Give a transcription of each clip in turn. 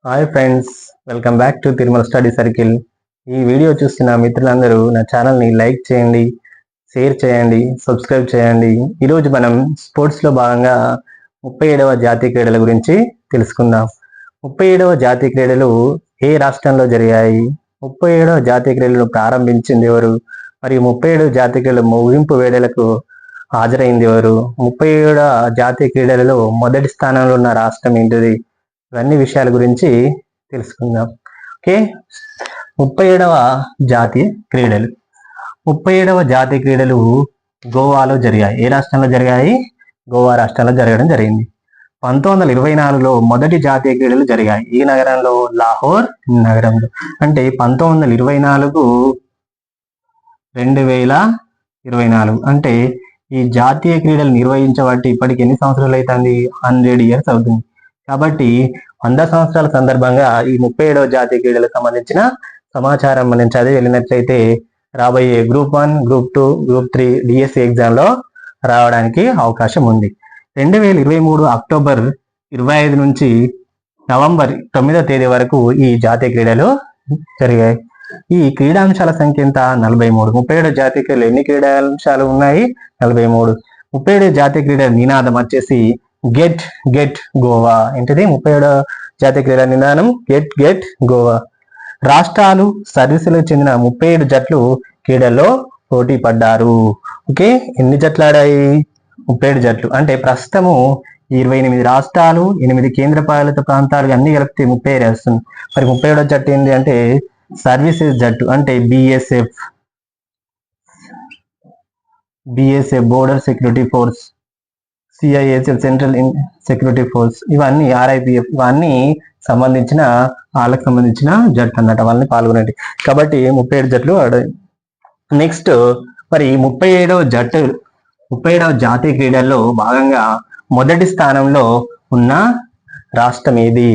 Hi friends, welcome back to Tirumala study circle. ఈ video చూస్తున్న మిత్రులందరూ నా ఛానల్ని లైక్ చేయండి, షేర్ చేయండి, సబ్స్క్రైబ్ చేయండి. ఈరోజు మనం స్పోర్ట్స్లో భాగంగా 37వ జాతీయ క్రీడల గురించి తెలుసుకుందాం. 37వ జాతీయ క్రీడలు ఏ రాష్ట్రంలో జరిగాయి, 37వ జాతీయ క్రీడలు ప్రారంభించింది ఎవరు, మరియు 37 జాతీయ క్రీడల ముగింపు వేడుకలకు హాజరైంది ఎవరు, 37 జాతీయ క్రీడలలో మొదటి స్థానంలో ఉన్న రాష్ట్రం ఏంటిది, ఇవన్నీ విషయాల గురించి తెలుసుకుందాం. ఓకే, 37వ జాతీయ క్రీడలు 37వ జాతీయ క్రీడలు గోవాలో జరిగాయి. ఏ రాష్ట్రంలో జరిగాయి? గోవా రాష్ట్రంలో జరగడం జరిగింది. 1924లో మొదటి జాతీయ క్రీడలు జరిగాయి. ఈ నగరంలో? లాహోర్ నగరంలో. అంటే 1924 2024 అంటే ఈ జాతీయ క్రీడలు నిర్వహించబట్టి ఇప్పటికి ఎన్ని సంవత్సరాలు అవుతుంది? 100 years అవుతుంది. కాబట్టి 100 సంవత్సరాల సందర్భంగా ఈ 37వ జాతీయ క్రీడలకు సంబంధించిన సమాచారం మనం చదివి వెళ్ళినట్లయితే రాబోయే గ్రూప్ 1, గ్రూప్ 2, గ్రూప్ 3 డిఎస్సి ఎగ్జామ్లో రావడానికి అవకాశం ఉంది. 2023 అక్టోబర్ 25 నుంచి నవంబర్ 9వ తేదీ వరకు ఈ జాతీయ క్రీడలు జరిగాయి. ఈ క్రీడాంశాల సంఖ్య ఎంత? 43. 37 జాతీయ క్రీడలు ఎన్ని క్రీడాంశాలు ఉన్నాయి? 43. 37 జాతీయ క్రీడల నినాదం వచ్చేసి గెట్ గెట్ గోవా. ఏంటిది 37 జాతీయ క్రీడల నినాదం? Get get Goa. రాష్ట్రాలు, సర్వీసులకు చెందిన 37 జట్లు క్రీడల్లో పోటీ పడ్డారు. ఓకే, ఎన్ని జట్లు ఆడాయి? 37 జట్లు. అంటే ప్రస్తుతము 28 రాష్ట్రాలు, 8 కేంద్ర పాలిత ప్రాంతాలు అన్ని కలిపితే 37 వస్తుంది. మరి 37వ జట్టు ఏంటి అంటే సర్వీసెస్ జట్టు. అంటే BSF border security force, CISF central security force, ఇవన్నీ ఆర్ఐపిఎఫ్, ఇవన్నీ సంబంధించిన వాళ్ళకి సంబంధించిన జట్టు అన్నట్టు, వాళ్ళని పాల్గొనేది. కాబట్టి 37 జట్లు ఆడాయి. నెక్స్ట్ మరి 37వ జాతీయ క్రీడల్లో భాగంగా మొదటి స్థానంలో ఉన్న రాష్ట్రం ఏది?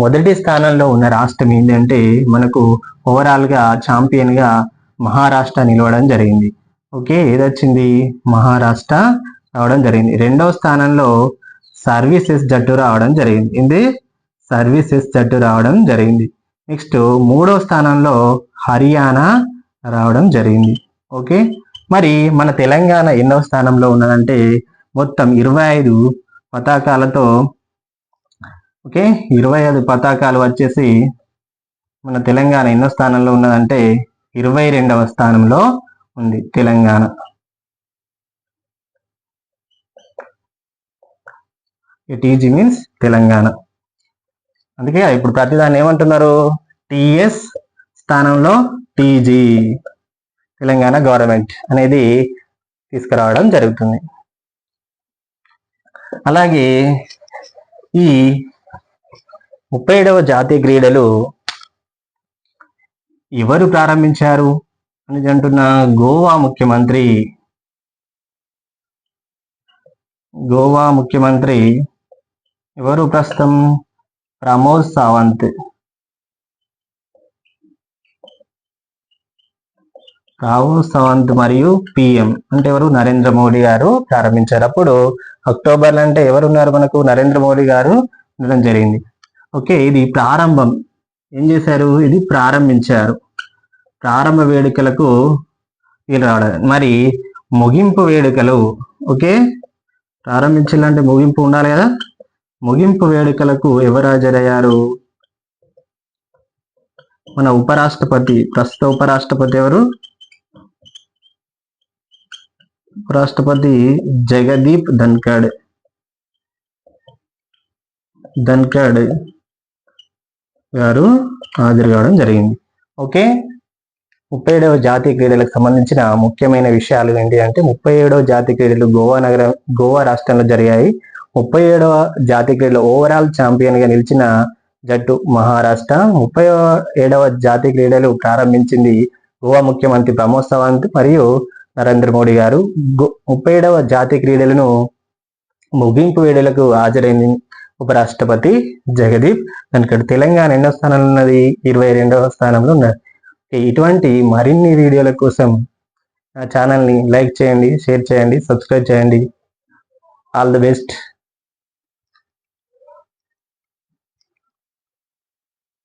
మొదటి స్థానంలో ఉన్న రాష్ట్రం ఏంటి అంటే మనకు ఓవరాల్ గా ఛాంపియన్ గా మహారాష్ట్ర నిలవడం జరిగింది. ఓకే, ఏదొచ్చింది? మహారాష్ట్ర రావడం జరిగింది. రెండవ స్థానంలో సర్వీసెస్ జట్టు రావడం జరిగింది. ఇది సర్వీసెస్ జట్టు రావడం జరిగింది. నెక్స్ట్ మూడవ స్థానంలో హర్యానా రావడం జరిగింది. ఓకే, మరి మన తెలంగాణ ఎన్నవ స్థానంలో ఉన్నదంటే మొత్తం 25 పతాకాలతో, ఓకే 25 పతాకాలు వచ్చేసి మన తెలంగాణ ఎన్నో స్థానంలో ఉన్నదంటే 22వ స్థానంలో ఉంది తెలంగాణ. TG means Telangana. అందుకే ఇప్పుడు ప్రతిదాన్ని ఏమంటున్నారు? టిఎస్ స్థానంలో టీజీ, తెలంగాణ గవర్నమెంట్ అనేది తీసుకురావడం జరుగుతుంది. అలాగే ఈ 37వ జాతీయ క్రీడలు ఎవరు ప్రారంభించారు అని అంటున్నా? గోవా ముఖ్యమంత్రి ఎవరు ప్రస్తుతం? ప్రమోద్ సావంత్. మరియు పిఎం అంటే ఎవరు? నరేంద్ర మోడీ గారు ప్రారంభించారు. అప్పుడు అక్టోబర్లో అంటే ఎవరు ఉన్నారు మనకు? నరేంద్ర మోడీ గారు ఉండడం జరిగింది. ఓకే, ఇది ప్రారంభం. ఏం చేశారు? ఇది ప్రారంభించారు. ప్రారంభ వేడుకలకు వీళ్ళు రావడం. మరి ముగింపు వేడుకలు, ఓకే ప్రారంభించాలంటే ముగింపు ఉండాలి కదా. ముగింపు వేడుకలకు ఎవరు హాజరయ్యారు? మన ఉపరాష్ట్రపతి. ప్రస్తుత ఉపరాష్ట్రపతి ఎవరు? ఉపరాష్ట్రపతి జగదీప్ ధన్ఖడ్ గారు హాజరు కావడం జరిగింది. ఓకే, 37వ జాతీయ క్రీడలకు సంబంధించిన ముఖ్యమైన విషయాలు ఏంటి అంటే 37వ జాతీయ క్రీడలు గోవా రాష్ట్రంలో జరిగాయి. 37వ జాతీయ క్రీడలు ఓవరాల్ ఛాంపియన్ గా నిలిచిన జట్టు మహారాష్ట్ర. 37వ జాతీయ క్రీడలు ప్రారంభించింది గోవా ముఖ్యమంత్రి ప్రమోద్ సావంత్ మరియు నరేంద్ర మోడీ గారు. 37వ జాతీయ క్రీడలను ముగింపు వేడుకలకు హాజరైంది ఉపరాష్ట్రపతి జగదీప్ ధన్ఖడ్. తెలంగాణ ఎన్నో స్థానంలో ఉన్నది? 22వ స్థానంలో ఉన్నది. ఇటువంటి మరిన్ని వీడియోల కోసం నా ఛానల్ని లైక్ చేయండి, షేర్ చేయండి, సబ్స్క్రైబ్ చేయండి. All the best.